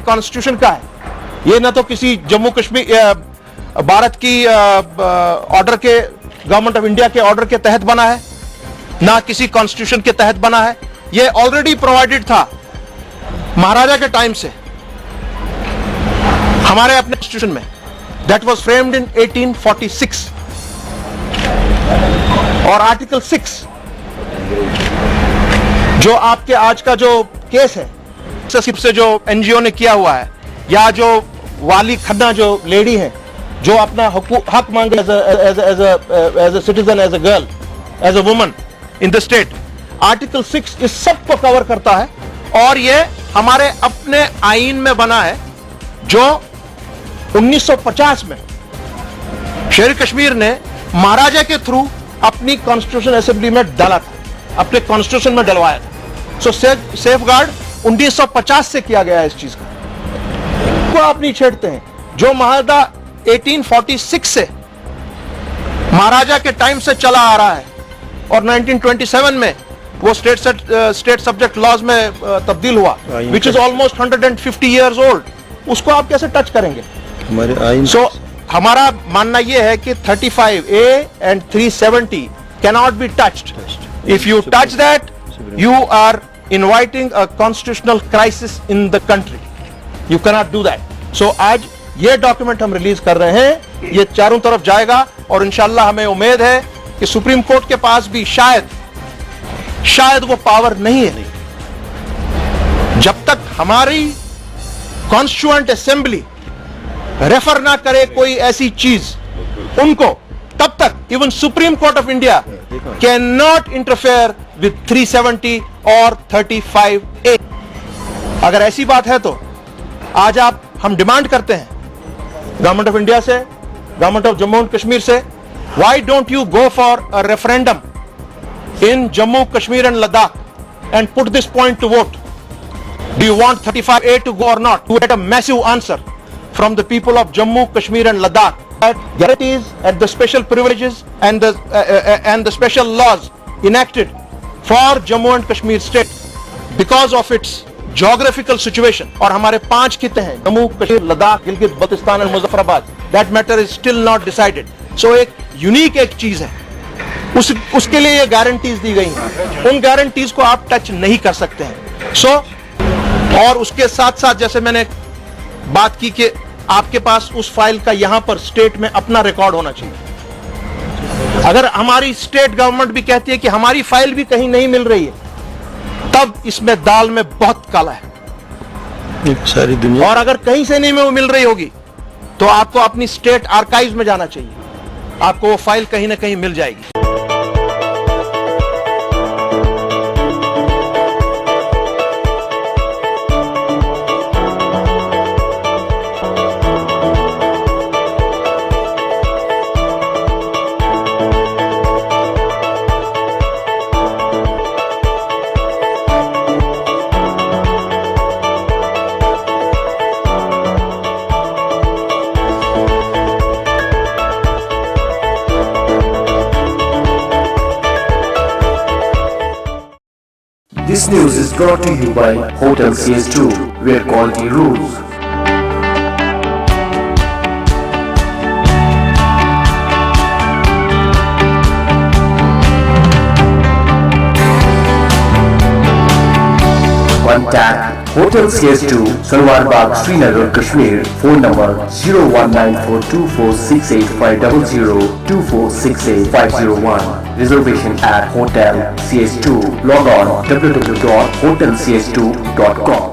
Constitution का है, ये ना तो किसी जम्मू कश्मीर भारत की ऑर्डर के, गवर्नमेंट ऑफ इंडिया के ऑर्डर के तहत बना है, ना किसी कॉन्स्टिट्यूशन के तहत बना है। ये ऑलरेडी प्रोवाइडेड था महाराजा के टाइम से हमारे अपने कॉन्स्टिट्यूशन में, दैट वाज फ्रेम्ड इन 1846। और आर्टिकल 6 जो आपके आज का जो केस है से जो एनजीओ ने किया हुआ है, या जो वाली खन्ना जो लेडी है जो अपना हक मांगे as a citizen, as a girl, as a woman in the state, article 6 इस सब को कवर करता है। और ये हमारे अपने आईन में बना है जो 1950 में शेर कश्मीर ने महाराजा के थ्रू अपनी कॉन्स्टिट्यूशन असेंबली में डाला था, अपने कॉन्स्टिट्यूशन में डलवाया था। सो सेफ गार्ड 1950 से किया गया है इस चीज का, को आप नहीं छेड़ते हैं। जो महादा 1846 से महाराजा के टाइम से चला आ रहा है और 1927 में वो स्टेट सब्जेक्ट लॉज में तब्दील हुआ, which is almost 150 years old, उसको आप कैसे टच करेंगे? हमारे आइन सो हमारा मानना यह है कि 35A and 370 cannot be touched. If you touch that, you are inviting a constitutional crisis in the country, you cannot do that. So आज ये डॉक्यूमेंट हम रिलीज कर रहे हैं, ये चारों तरफ जाएगा और इंशाल्लाह हमें उम्मीद है कि सुप्रीम कोर्ट के पास भी शायद वो पावर नहीं है। जब तक हमारी कॉन्स्टिट्यूएंट असेंबली रेफर ना करे कोई ऐसी चीज उनको, तब तक even supreme court of India can not interfere with 370 और 35A। अगर ऐसी बात है तो आज हम डिमांड करते हैं गवर्नमेंट ऑफ इंडिया से, government of Jammu and Kashmir से, why don't you go for a referendum in Jammu, Kashmir and Ladakh and put this point to vote. Do you want 35A to go or not? To get a massive answer from the people of Jammu, Kashmir and Ladakh that guarantees and the special privileges and the special laws enacted for Jammu and Kashmir state because of its geographical situation. और हमारे 5 खिते हैं, जम्मू, कश्मीर, लद्दाख, गिलगित, बल्तिस्तान और Muzaffarabad. That matter is still not decided. So एक unique एक चीज है, उसके लिए ये गारंटीज दी गई हैं, उन गारंटीज को आप टच नहीं कर सकते हैं। सो और उसके साथ साथ जैसे मैंने बात की कि आपके पास उस फाइल का यहां पर स्टेट में अपना रिकॉर्ड होना चाहिए। अगर हमारी स्टेट गवर्नमेंट भी कहती है कि हमारी फाइल भी कहीं नहीं मिल रही है, तब इसमें दाल में बहुत काला है। सारी दुनिया, और अगर कहीं से नहीं मिल रही होगी तो आपको अपनी स्टेट आर्काइव में जाना चाहिए, आपको वो फाइल कहीं ना कहीं मिल जाएगी। This news is brought to you by Hotel CS2, where quality rules. Contact Hotel CS2, Salwar Bagh, Srinagar, Kashmir. Phone number 0194246850, 2468-501. Reservation at Hotel CS2. Log on www.hotelcs2.com.